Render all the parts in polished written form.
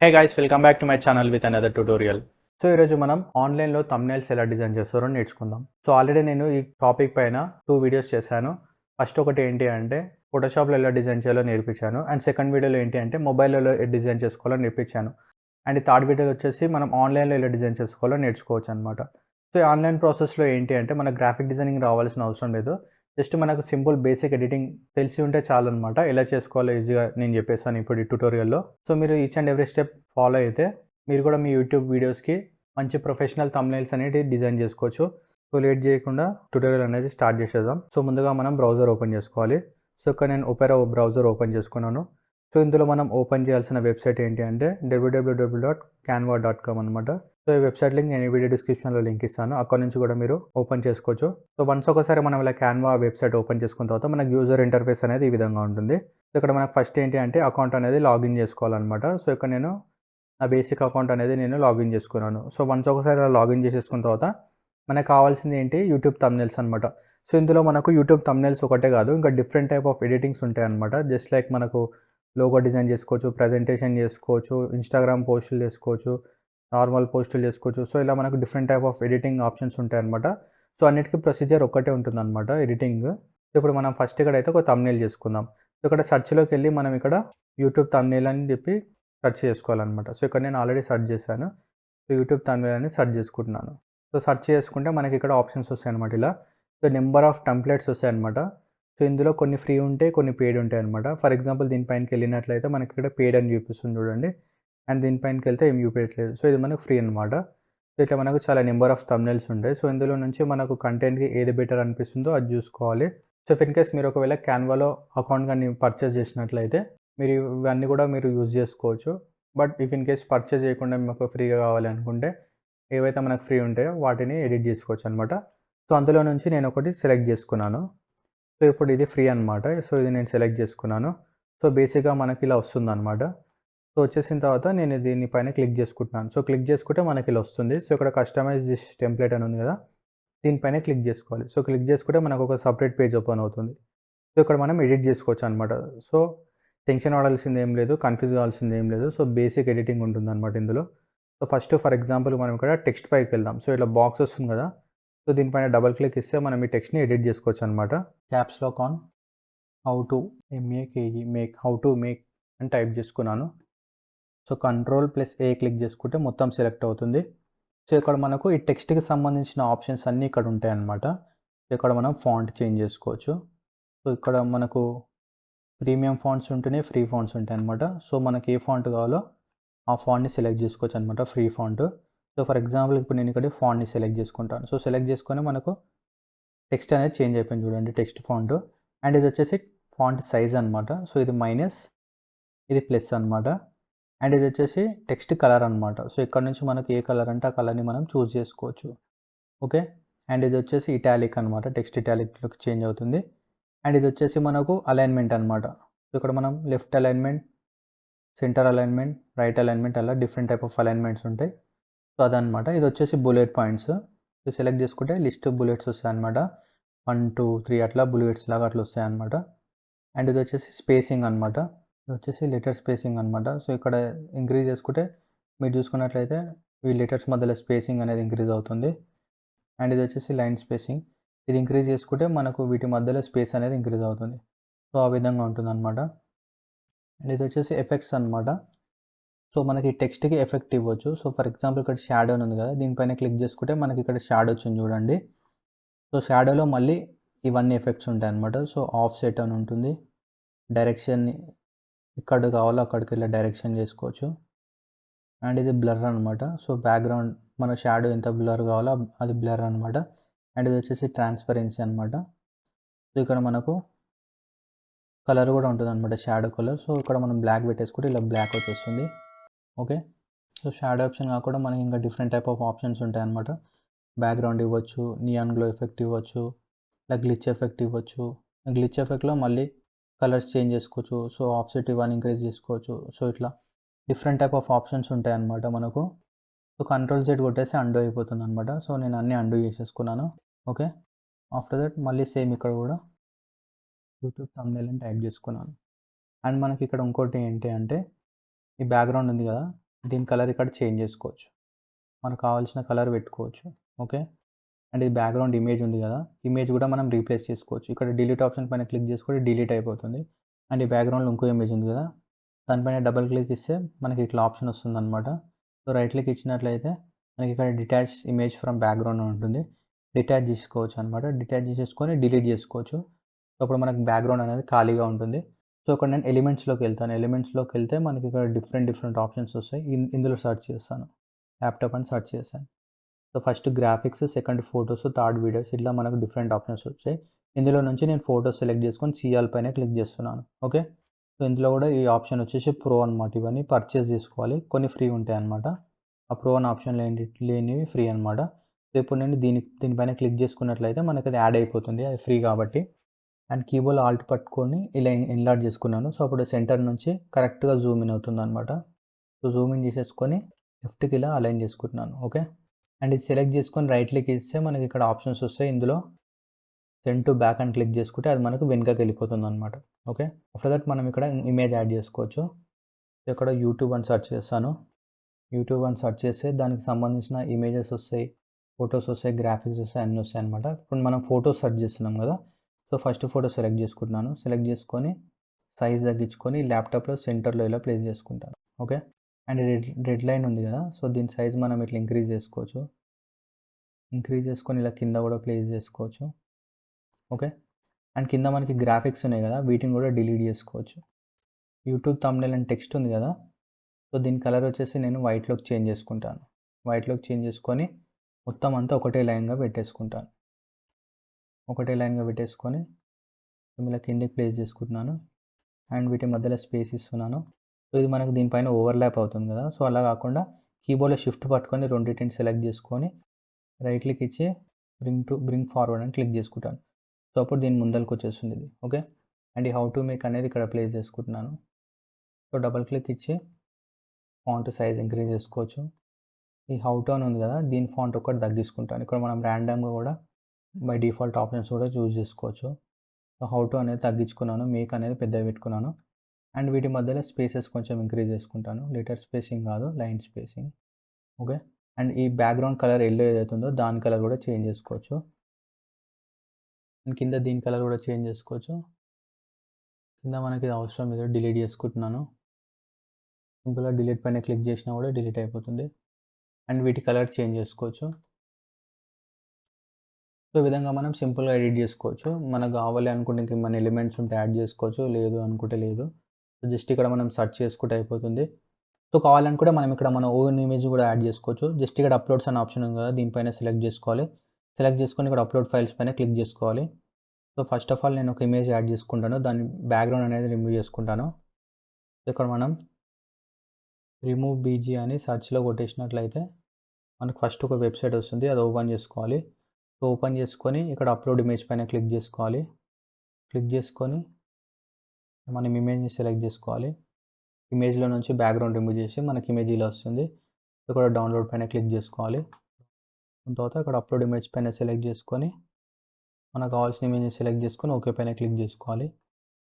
Hey guys, welcome back to my channel with another tutorial. So ఈరోజు మనం ఆన్లైన్లో thumbnails ఎలా డిజైన్ చేస్తారో నేర్చుకుందాం. సో ఆల్రెడీ నేను ఈ టాపిక్ పైన 2 వీడియోస్ చేశాను. ఫస్ట్ ఒకటి ఏంటి అంటే ఫోటోషాప్లో ఎలా డిజైన్ చేయాలో నేర్పించాను. అండ్ సెకండ్ వీడియోలో ఏంటి అంటే మొబైల్లో ఎలా డిజైన్ చేసుకోవాలో నేర్పించాను. అండ్ థర్డ్ వీడియోలో వచ్చేసి మనం ఆన్లైన్లో ఎలా డిజైన్ చేసుకోవాలో నేర్చుకోవచ్చు అనమాట. సో ఈ ఆన్లైన్ ప్రాసెస్లో ఏంటి అంటే మనకు గ్రాఫిక్ డిజైనింగ్ రావాల్సిన అవసరం లేదు. జస్ట్ మనకు సింపుల్ బేసిక్ ఎడిటింగ్ తెలిసి ఉంటే చాలన్నమాట. ఎలా చేసుకోవాలో ఈజీగా నేను చెప్పేసాను ఇప్పుడు ఈ ట్యుటోరియల్లో. సో మీరు each and every step follow అయితే మీరు కూడా మీ యూట్యూబ్ వీడియోస్కి మంచి ప్రొఫెషనల్ థంబ్నెయిల్స్ అనేవి డిజైన్ చేసుకోవచ్చు. సో లేట్ చేయకుండా ట్యుటోరియల్ అనేది స్టార్ట్ చేసేద్దాం. సో ముందుగా మనం బ్రౌజర్ ఓపెన్ చేసుకోవాలి. సో ఇక్కడ నేను ఒపెరా బ్రౌజర్ ఓపెన్ చేసుకున్నాను. సో ఇందులో మనం ఓపెన్ చేయాల్సిన వెబ్సైట్ ఏంటి అంటే www.canva.com అనమాట. సో ఈ వెబ్సైట్ లింక్ నేను వీడియో డిస్క్రిప్షన్లో లింక్ ఇస్తాను. అక్కడ నుంచి కూడా మీరు ఓపెన్ చేసుకోవచ్చు. సో వన్స్ ఒకసారి మనం ఇలా క్యాన్వా వెబ్సైట్ ఓపెన్ చేసుకున్న తర్వాత మనకు యూజర్ ఇంటర్ఫేస్ అనేది ఈ విధంగా ఉంటుంది. సో ఇక్కడ మనకు ఫస్ట్ ఏంటి అంటే అకౌంట్ అనేది లాగిన్ చేసుకోవాలన్నమాట. సో ఇక్కడ నేను నా బేసిక్ అకౌంట్ అనేది నేను లాగిన్ చేసుకున్నాను. సో వన్స్ ఒకసారి అలా లాగిన్ చేసేసుకున్న తర్వాత మనకు కావాల్సింది ఏంటి యూట్యూబ్ థంబ్నెయిల్స్ అనమాట. సో ఇందులో మనకు యూట్యూబ్ థంబ్నెయిల్స్ ఒకటే కాదు, ఇంకా డిఫరెంట్ టైప్ ఆఫ్ ఎడిటింగ్స్ ఉంటాయి అనమాట. జస్ట్ లైక్ మనకు లోగో డిజైన్ చేసుకోవచ్చు, ప్రజెంటేషన్ చేసుకోవచ్చు, ఇన్స్టాగ్రామ్ పోస్టులు చేసుకోవచ్చు, నార్మల్ పోస్టులు చేసుకోవచ్చు. సో ఇలా మనకు different type of editing options ఉంటాయన్నమాట. సో అన్నిటికీ ప్రొసీజర్ ఒక్కటే ఉంటుందన్నమాట ఎడిటింగ్. ఇప్పుడు మనం ఫస్ట్ ఇక్కడైతే ఒక థంబ్నెయిల్ చేసుకుందాం. సో ఇక్కడ సెర్చ్లోకి వెళ్ళి మనం ఇక్కడ యూట్యూబ్ థంబ్నెయిల్ అని చెప్పి సెర్చ్ చేసుకోవాలన్నమాట. సో ఇక్కడ నేను ఆల్రెడీ సెర్చ్ చేశాను. సో యూట్యూబ్ థంబ్నెయిల్ అని సెర్చ్ చేసుకుంటున్నాను. సో సెర్చ్ చేసుకుంటే మనకి ఇక్కడ ఆప్షన్స్ వస్తాయన్నమాట. ఇలా సో నెంబర్ ఆఫ్ టెంప్లెట్స్ వస్తాయన్నమాట. సో ఇందులో కొన్ని ఫ్రీ ఉంటాయి, కొన్ని పెయిడ్ ఉంటాయి అనమాట. ఫర్ ఎగ్జాంపుల్ దీనిపైనకి వెళ్ళినట్లయితే మనకి ఇక్కడ పెయిడ్ అని చూపిస్తుంది చూడండి. అండ్ దీనిపైనకి వెళ్తే ఏం చూపించట్లేదు. సో ఇది మనకు ఫ్రీ అనమాట. సో ఇట్లా మనకు చాలా నెంబర్ ఆఫ్ థంబ్నెయిల్స్ ఉంటాయి. సో ఇందులో నుంచి మనకు కంటెంట్కి ఏది బెటర్ అనిపిస్తుందో అది చూసుకోవాలి. సో ఇఫ్ ఇన్ కేస్ మీరు ఒకవేళ క్యాన్వాలో అకౌంట్ కానీ పర్చేస్ చేసినట్లయితే మీరు ఇవన్నీ కూడా మీరు యూజ్ చేసుకోవచ్చు. But if in case purchase చేయకుండా మీకు ఫ్రీగా కావాలి అనుకుంటే ఏవైతే మనకు ఫ్రీ ఉంటాయో వాటిని ఎడిట్ చేసుకోవచ్చు అనమాట. సో అందులో నుంచి నేను ఒకటి సెలెక్ట్ చేసుకున్నాను. సో ఇప్పుడు ఇది ఫ్రీ అనమాట. సో ఇది నేను సెలెక్ట్ చేసుకున్నాను. సో బేసిక్గా మనకి ఇలా వస్తుందన్నమాట. సో వచ్చేసిన తర్వాత నేను దీనిపైన క్లిక్ చేసుకుంటున్నాను. సో క్లిక్ చేసుకుంటే మనకి ఇలా వస్తుంది. సో ఇక్కడ కస్టమైజ్ దిస్ టెంప్లెట్ అని ఉంది కదా, దీనిపైన క్లిక్ చేసుకోవాలి. సో క్లిక్ చేసుకుంటే మనకు ఒక సపరేట్ పేజ్ ఓపెన్ అవుతుంది. సో ఇక్కడ మనం ఎడిట్ చేసుకోవచ్చు అనమాట. సో టెన్షన్ పడాల్సింది ఏం లేదు, కన్ఫ్యూజ్ కావాల్సింది ఏం లేదు. సో బేసిక్ ఎడిటింగ్ ఉంటుందన్నమాట ఇందులో. సో ఫస్ట్ ఫర్ ఎగ్జాంపుల్ మనం ఇక్కడ టెక్స్ట్ పైకి వెళ్దాం. సో ఇట్లా బాక్స్ వస్తుంది కదా, సో దీనిపైన డబల్ క్లిక్ ఇస్తే మనం ఈ టెక్స్ట్ని ఎడిట్ చేసుకోవచ్చు అనమాట. Caps lock on how to make how to make అని టైప్ చేసుకున్నాను. సో Ctrl+A క్లిక్ చేసుకుంటే మొత్తం సెలెక్ట్ అవుతుంది. సో ఇక్కడ మనకు ఈ టెక్స్ట్కి సంబంధించిన ఆప్షన్స్ అన్నీ ఇక్కడ ఉంటాయి అన్నమాట. ఇక్కడ మనం ఫాంట్ చేంజ్ చేసుకోవచ్చు. సో ఇక్కడ మనకు ప్రీమియం ఫాంట్స్ ఉంటేనే ఫ్రీ ఫాంట్స్ ఉంటాయి అన్నమాట. సో మనకి ఏ ఫాంట్ కావాలో ఆ ఫాంట్ని సెలెక్ట్ చేసుకోవచ్చు అనమాట, free font. So for example ఇప్పుడు నేను ఇక్కడ ఫాంట్ని సెలెక్ట్ చేసుకుంటాను. సో సెలెక్ట్ చేసుకొని మనకు టెక్స్ట్ అనేది చేంజ్ అయిపోయింది చూడండి, టెక్స్ట్ ఫాంట్. అండ్ ఇది వచ్చేసి ఫాంట్ సైజ్ అనమాట. సో ఇది మైనస్, ఇది ప్లస్ అనమాట. అండ్ ఇది వచ్చేసి టెక్స్ట్ కలర్ అనమాట. సో ఇక్కడ నుంచి మనకి ఏ కలర్ అంటే ఆ కలర్ని మనం చూస్ చేసుకోవచ్చు. ఓకే. అండ్ ఇది వచ్చేసి ఇటాలిక్ అనమాట, టెక్స్ట్ ఇటాలిక్లోకి చేంజ్ అవుతుంది. అండ్ ఇది వచ్చేసి మనకు అలైన్మెంట్ అనమాట. సో ఇక్కడ మనం left alignment, centre alignment, right alignment, అలా డిఫరెంట్ టైప్ ఆఫ్ అలైన్మెంట్స్ ఉంటాయి. సో అదనమాట. ఇది వచ్చేసి బుల్లెట్ పాయింట్స్. సో సెలెక్ట్ చేసుకుంటే లిస్ట్ బుల్లెట్స్ వస్తాయి అనమాట. 1 2 3 అట్లా బుల్లెట్స్ లాగా అట్లా వస్తాయి అనమాట. అండ్ ఇది వచ్చేసి స్పేసింగ్ అనమాట. ఇది వచ్చేసి లెటర్ స్పేసింగ్ అనమాట. సో ఇక్కడ ఇంక్రీజ్ చేసుకుంటే మీరు చూసుకున్నట్లయితే ఈ లెటర్స్ మధ్యలో స్పేసింగ్ అనేది ఇంక్రీజ్ అవుతుంది. అండ్ ఇది వచ్చేసి లైన్ స్పేసింగ్. ఇది ఇంక్రీజ్ చేసుకుంటే మనకు వీటి మధ్యలో స్పేస్ అనేది ఇంక్రీజ్ అవుతుంది. సో ఆ విధంగా ఉంటుంది అనమాట. అండ్ ఇది వచ్చేసి ఎఫెక్ట్స్ అనమాట. సో మనకి టెక్స్ట్కి ఎఫెక్ట్ ఇవ్వచ్చు. సో ఫర్ ఎగ్జాంపుల్ ఇక్కడ షాడో ఉంది కదా, దీనిపైన క్లిక్ చేసుకుంటే మనకి ఇక్కడ షాడో వచ్చింది చూడండి. సో షాడోలో మళ్ళీ ఇవన్నీ ఎఫెక్ట్స్ ఉంటాయి అన్నమాట. సో ఆఫ్ సెట్ అని ఉంటుంది, డైరెక్షన్ ఇక్కడ కావాలో అక్కడికి వెళ్ళి డైరెక్షన్ చేసుకోవచ్చు. అండ్ ఇది బ్లర్ అనమాట. సో బ్యాక్గ్రౌండ్ మన షాడో ఎంత బ్లర్ కావాలో అది బ్లర్ అనమాట. అండ్ ఇది వచ్చేసి ట్రాన్స్పరెన్సీ అనమాట. సో ఇక్కడ మనకు కలర్ కూడా ఉంటుంది అనమాట, షాడో కలర్. సో ఇక్కడ మనం బ్లాక్ పెట్టేసుకుంటే ఇలా బ్లాక్ వచ్చేస్తుంది. ఓకే. సో షాడో ఆప్షన్ కాకుండా మనకి ఇంకా డిఫరెంట్ టైప్ ఆఫ్ ఆప్షన్స్ ఉంటాయి అన్నమాట. బ్యాక్గ్రౌండ్ ఇవ్వచ్చు, నియాన్ గ్లో ఎఫెక్ట్ ఇవ్వచ్చు, ఇలా గ్లిచ్ ఎఫెక్ట్ ఇవ్వచ్చు. గ్లిచ్ ఎఫెక్ట్లో మళ్ళీ కలర్స్ చేంజ్ చేసుకోవచ్చు. సో ఆఫ్సెట్ ఇవన్నీ ఇంక్రీజ్ చేసుకోవచ్చు. సో ఇట్లా డిఫరెంట్ టైప్ ఆఫ్ ఆప్షన్స్ ఉంటాయి అన్నమాట మనకు. సో Ctrl+Z కొట్టేసి అండూ అయిపోతుంది అనమాట. సో నేను అన్నీ అండూ చేసేసుకున్నాను. ఓకే. ఆఫ్టర్ దట్ మళ్ళీ సేమ్ ఇక్కడ కూడా యూట్యూబ్ థంబ్నెయిల్ అని టైప్ చేసుకున్నాను. అండ్ మనకి ఇక్కడ ఇంకోటి ఏంటి అంటే ఈ బ్యాక్గ్రౌండ్ ఉంది కదా, దీని కలర్ ఇక్కడ చేంజ్ చేసుకోవచ్చు. మనకు కావాల్సిన కలర్ పెట్టుకోవచ్చు. ఓకే. అండ్ ఇది బ్యాక్‌గ్రౌండ్ ఇమేజ్ ఉంది కదా! ఇమేజ్ కూడా మనం రీప్లేస్ చేసుకోవచ్చు. ఇక్కడ డిలీట్ ఆప్షన్ పైన క్లిక్ చేసుకుంటే డిలీట్ అయిపోతుంది. అండ్ ఈ బ్యాక్‌గ్రౌండ్‌లో ఇంకో ఇమేజ్ ఉంది కదా! దానిపైన డబుల్ క్లిక్ ఇస్తే మనకి ఇట్లా ఆప్షన్ వస్తుందన్నమాట. సో, రైట్ క్లిక్ ఇచ్చినట్లయితే మనకి ఇక్కడ డిటాచ్ ఇమేజ్ ఫ్రమ్ బ్యాక్‌గ్రౌండ్ అని ఉంటుంది. డిటాచ్ చేసుకోవచ్చు అనమాట. డిటాచ్ చేసేసుకొని డిలీట్ చేసుకోవచ్చు. సో, అప్పుడు మనకి బ్యాక్‌గ్రౌండ్ అనేది ఖాళీగా ఉంటుంది. సో, ఇక్కడ నేను ఎలిమెంట్స్‌లోకి వెళ్తాను. ఎలిమెంట్స్‌లోకి వెళ్తే మనకి ఇక్కడ డిఫరెంట్ ఆప్షన్స్ వస్తాయి. ఇందులో సెర్చ్ చేస్తాను. ల్యాప్‌టాప్ అని సెర్చ్ చేశాను. So, first graphics, second photos, third videos ఇట్లా మనకు డిఫరెంట్ ఆప్షన్స్ వచ్చాయి. ఇందులో నుంచి నేను ఫోటోస్ సెలెక్ట్ చేసుకొని సీఆల్ పైన క్లిక్ చేస్తున్నాను. ఓకే. సో, ఇందులో కూడా ఈ ఆప్షన్ వచ్చేసి ప్రో అనమాట. ఇవన్నీ పర్చేస్ చేసుకోవాలి. కొన్ని ఫ్రీ ఉంటాయి అనమాట. ఆ ప్రో అనే ఆప్షన్ లేనివి ఫ్రీ అనమాట. సో, ఇప్పుడు నేను దీనిపైన క్లిక్ చేసుకున్నట్లయితే మనకి అది యాడ్ అయిపోతుంది. అది ఫ్రీ కాబట్టి. అండ్ కీబోర్డ్‌లో ఆల్ట్ పట్టుకొని ఇలా ఎన్లార్జ్ చేసుకున్నాను. సో, అప్పుడు సెంటర్ నుంచి కరెక్ట్‌గా జూమ్ ఇన్ అవుతుందనమాట. సో, జూమ్ ఇన్ చేసేసుకొని లెఫ్ట్‌కి ఇలా అలైన్ చేసుకుంటున్నాను. ఓకే. అండ్ ఇది సెలెక్ట్ చేసుకొని రైట్ క్లిక్ ఇస్తే మనకి ఇక్కడ ఆప్షన్స్ వస్తాయి. ఇందులో సెండ్ టు బ్యాక్ అని క్లిక్ చేసుకుంటే అది మనకు వెనుకకి వెళ్ళిపోతుందనమాట. ఓకే. ఆఫ్టర్ దట్ మనం ఇక్కడ ఇమేజ్ యాడ్ చేసుకోవచ్చు. ఇక్కడ యూట్యూబ్ అని సెర్చ్ చేస్తాను. యూట్యూబ్ అని సెర్చ్ చేస్తే దానికి సంబంధించిన ఇమేజెస్ వస్తాయి, ఫోటోస్ వస్తాయి, గ్రాఫిక్స్ వస్తాయి, అన్నీ వస్తాయి అనమాట. ఇప్పుడు మనం ఫోటోస్ సెర్చ్ చేస్తున్నాం కదా! సో, ఫస్ట్ ఫోటో సెలెక్ట్ చేసుకుంటున్నాను. సెలెక్ట్ చేసుకొని సైజ్ తగ్గించుకొని ల్యాప్‌టాప్‌లో సెంటర్‌లో ఇలా ప్లేస్ చేసుకుంటాను. ఓకే. అండ్ రెడ్ లైన్ ఉంది కదా! సో, దీని సైజ్ మనం ఇట్లా ఇంక్రీజ్ చేసుకోవచ్చు. ఇంక్రీజ్ చేసుకొని ఇలా కింద కూడా ప్లేస్ చేసుకోవచ్చు. ఓకే. అండ్ కింద మనకి గ్రాఫిక్స్ ఉన్నాయి కదా! వీటిని కూడా డిలీట్ చేసుకోవచ్చు. యూట్యూబ్ థంబ్‌నెయిల్ అని టెక్స్ట్ ఉంది కదా! సో, దీని కలర్ వచ్చేసి నేను వైట్‌లోకి చేంజ్ చేసుకుంటాను. వైట్‌లోకి చేంజ్ చేసుకొని మొత్తం అంతా ఒకటే లైన్‌గా పెట్టేసుకుంటాను. ఒకటే లైన్‌గా పెట్టేసుకొని ఇలా కిందకి ప్లేస్ చేసుకుంటున్నాను. అండ్ వీటి మధ్యలో స్పేస్ ఇస్తున్నాను. సో, ఇది మనకు దీనిపైన ఓవర్‌లాప్ అవుతుంది కదా! సో, అలా కాకుండా కీబోర్డ్‌లో షిఫ్ట్ పట్టుకొని రెండిటిని సెలెక్ట్ చేసుకొని రైట్ క్లిక్ ఇచ్చి బ్రింగ్ ఫార్వర్డ్ అని క్లిక్ చేసుకుంటాను. సో, అప్పుడు దీని ముందలకి వచ్చేస్తుంది ఇది. ఓకే. అండ్ ఈ హౌ టు మేక్ అనేది ఇక్కడ ప్లేస్ చేసుకుంటున్నాను. సో, డబుల్ క్లిక్ ఇచ్చి ఫాంట్ సైజ్ ఇంక్రీజ్ చేసుకోవచ్చు. ఈ హౌ టు అని ఉంది కదా! దీని ఫాంట్ ఒకటి తగ్గించుకుంటాను. ఇక్కడ మనం ర్యాండమ్‌గా కూడా బై డిఫాల్ట్ ఆప్షన్స్ కూడా చూస్ చేసుకోవచ్చు. సో, హౌ టు అనేది తగ్గించుకున్నాను. మేక్ అనేది పెద్దగా పెట్టుకున్నాను. అండ్ వీటి మధ్యలో స్పేసెస్ కొంచెం ఇంక్రీజ్ చేసుకుంటాను. లెటర్ స్పేసింగ్ కాదు, లైన్ స్పేసింగ్. ఓకే. అండ్ ఈ బ్యాక్‌గ్రౌండ్ కలర్ యెల్లో ఏదైతే ఉందో దాని కలర్ కూడా చేంజ్ చేసుకోవచ్చు. అండ్ కింద దీని కలర్ కూడా చేంజ్ చేసుకోవచ్చు. కింద మనకి ఇది అవసరం లేదు, డిలీట్ చేసుకుంటున్నాను. సింపుల్‌గా డిలీట్ పైన క్లిక్ చేసినా కూడా డిలీట్ అయిపోతుంది. అండ్ వీటి కలర్ చేంజ్ చేసుకోవచ్చు. సో, ఈ విధంగా మనం సింపుల్‌గా ఎడిట్ చేసుకోవచ్చు. మనకు కావాలి అనుకుంటే ఇంకేమైనా ఎలిమెంట్స్ ఉంటే యాడ్ చేసుకోవచ్చు. లేదు అనుకుంటే లేదు. సో, జస్ట్ ఇక్కడ మనం సెర్చ్ చేసుకుంటే అయిపోతుంది. సో, కావాలనుకుంటే మనం ఇక్కడ మన ఓన్ ఇమేజ్ కూడా యాడ్ చేసుకోవచ్చు. జస్ట్ ఇక్కడ అప్‌లోడ్స్ అనే ఆప్షన్ ఉంది కదా! దీనిపైన సెలెక్ట్ చేసుకోవాలి. సెలెక్ట్ చేసుకొని ఇక్కడ అప్‌లోడ్ ఫైల్స్ పైన క్లిక్ చేసుకోవాలి. సో, ఫస్ట్ ఆఫ్ ఆల్ నేను ఒక ఇమేజ్ యాడ్ చేసుకుంటాను. దాని బ్యాక్‌గ్రౌండ్ అనేది రిమూవ్ చేసుకుంటాను. ఇక్కడ మనం రిమూవ్ బీజీ అని సెర్చ్‌లో కొట్టేసినట్లయితే మనకు ఫస్ట్ ఒక వెబ్‌సైట్ వస్తుంది. అది ఓపెన్ చేసుకోవాలి. సో, ఓపెన్ చేసుకొని ఇక్కడ అప్‌లోడ్ ఇమేజ్ పైన క్లిక్ చేసుకోవాలి. క్లిక్ చేసుకొని మనం ఇమేజ్‌ని సెలెక్ట్ చేసుకోవాలి. ఇమేజ్‌లో నుంచి బ్యాక్‌గ్రౌండ్ రిమూవ్ చేసి మనకి ఇమేజ్ ఇలా వస్తుంది. ఇక్కడ డౌన్‌లోడ్ పైన క్లిక్ చేసుకోవాలి. దాని తర్వాత ఇక్కడ అప్‌లోడ్ ఇమేజ్ పైన సెలెక్ట్ చేసుకొని మనకు కావాల్సిన ఇమేజ్‌ని సెలెక్ట్ చేసుకొని ఓకే పైన క్లిక్ చేసుకోవాలి.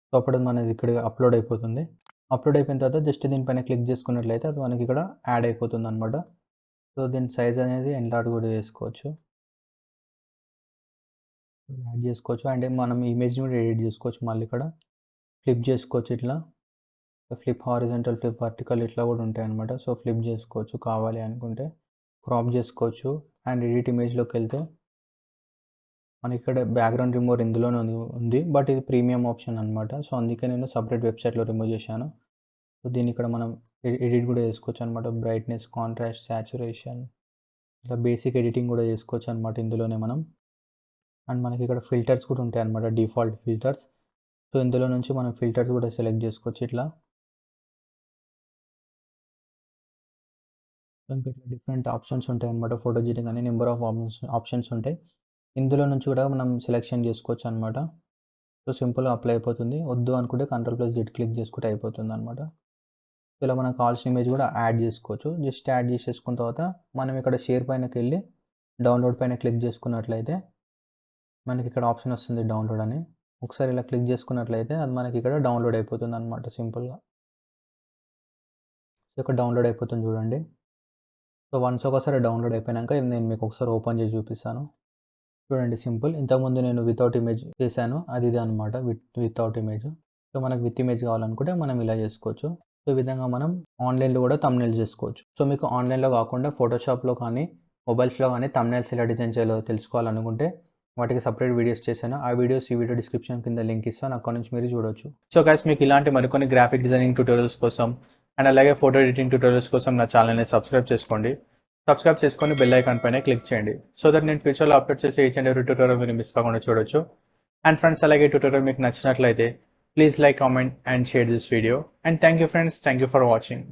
సో, అప్పుడు మనది ఇక్కడ అప్‌లోడ్ అయిపోతుంది. అప్‌లోడ్ అయిపోయిన తర్వాత జస్ట్ దీనిపైన క్లిక్ చేసుకున్నట్లయితే అది మనకి ఇక్కడ యాడ్ అయిపోతుందన్నమాట. సో, దీని సైజ్ అనేది ఎన్లార్జ్ కూడా చేసుకోవచ్చు. యాడ్ చేసుకోవచ్చు. అండ్ మనం ఇమేజ్‌ని కూడా ఎడిట్ చేసుకోవచ్చు మళ్ళీ ఇక్కడ. ఫ్లిప్ చేసుకోవచ్చు ఇట్లా. ఫ్లిప్ హారిజాంటల్, ఫ్లిప్ వర్టికల్ ఇట్లా కూడా ఉంటాయన్నమాట. సో, ఫ్లిప్ చేసుకోవచ్చు కావాలి అనుకుంటే. క్రాప్ చేసుకోవచ్చు. అండ్ ఎడిట్ ఇమేజ్‌లోకెళ్తే మనకిక్కడ బ్యాక్‌గ్రౌండ్ రిమూవర్ ఇందులోనే ఉంది. బట్ ఇది ప్రీమియం ఆప్షన్ అనమాట. సో, అందుకే నేను సెపరేట్ వెబ్‌సైట్‌లో రిమూవ్ చేశాను. సో, దీన్ని ఇక్కడ మనం ఎడిట్ కూడా చేసుకోవచ్చు అనమాట. బ్రైట్‌నెస్, కాంట్రాస్ట్, సాచురేషన్ ఇట్లా బేసిక్ ఎడిటింగ్ కూడా చేసుకోవచ్చు అనమాట ఇందులోనే మనం. అండ్ మనకి ఇక్కడ ఫిల్టర్స్ కూడా ఉంటాయన్నమాట. Default filters. సో, ఇందులో నుంచి మనం ఫిల్టర్స్ కూడా సెలెక్ట్ చేసుకోవచ్చు ఇట్లా. ఇంకా ఇట్లా డిఫరెంట్ ఆప్షన్స్ ఉంటాయన్నమాట. ఫోటోజెనిక్ అని నెంబర్ ఆఫ్ ఆప్షన్స్ ఉంటాయి. ఇందులో నుంచి కూడా మనం సెలెక్షన్ చేసుకోవచ్చు అనమాట. సో, సింపుల్‌గా అప్లై అయిపోతుంది. వద్దు అనుకుంటే కంట్రోల్+Z క్లిక్ చేసుకుంటే అయిపోతుందనమాట. ఇలా మనకు కావాల్సిన ఇమేజ్ కూడా యాడ్ చేసుకోవచ్చు. జస్ట్ యాడ్ చేసేసుకున్న తర్వాత మనం ఇక్కడ షేర్ పైనకెళ్ళి డౌన్‌లోడ్ పైన క్లిక్ చేసుకున్నట్లయితే మనకి ఇక్కడ ఆప్షన్ వస్తుంది డౌన్‌లోడ్ అని. ఒకసారి ఇలా క్లిక్ చేసుకున్నట్లయితే అది మనకి ఇక్కడ డౌన్‌లోడ్ అయిపోతుందనమాట సింపుల్‌గా. సో, ఇక్కడ డౌన్లోడ్ అయిపోతుంది చూడండి. సో వన్స్ ఒకసారి డౌన్లోడ్ అయిపోయినాక ఇది నేను మీకు ఒకసారి ఓపెన్ చేసి చూపిస్తాను. చూడండి సింపుల్. ఇంతకుముందు నేను వితౌట్ ఇమేజ్ చేశాను. అది ఇదే అనమాట వితౌట్ ఇమేజ్. సో మనకు విత్ ఇమేజ్ కావాలనుకుంటే మనం ఇలా చేసుకోవచ్చు. సో ఈ విధంగా మనం ఆన్లైన్లో కూడా థంబ్‌నెయిల్స్ చేసుకోవచ్చు. సో మీకు ఆన్లైన్లో కాకుండా ఫోటోషాప్‌లో కానీ మొబైల్స్లో కానీ థంబ్‌నెయిల్స్ ఎలా డిజైన్ చేయాలో తెలుసుకోవాలనుకుంటే వాటికి సెపరేట్ వీడియోస్ చేశాను. ఆ వీడియోస్ ఈ వీడియో డిస్క్రిప్షన్ కింద లింక్ ఇస్తాను. అక్కడ నుంచి మీరు చూడొచ్చు. సో గైస్ మీకు ఇలాంటి మరికొన్ని గ్రాఫిక్ డిజైనింగ్ ట్యూటోరియల్స్ కోసం అండ్ అలాగే ఫోటో ఎడిటింగ్ ట్యూటోరియల్స్ కోసం నా ఛానల్ని సబ్స్క్రైబ్ చేసుకోండి. సబ్స్క్రైబ్ చేసుకొని బెల్ ఐకాన్ పైన క్లిక్ చేయండి. సో దట్ నేను ఫ్యూచర్లో అప్లోడ్ చేసే ఈచ్ అండ్ ఎవరీ ట్యూటోరియల్ మీరు మిస్ కాకుండా చూడొచ్చు. అండ్ ఫ్రెండ్స్ అలాగే ట్యూటోరియల్ మీకు నచ్చినట్లయితే please like, comment and share this video. And thank you friends. Thank you for watching.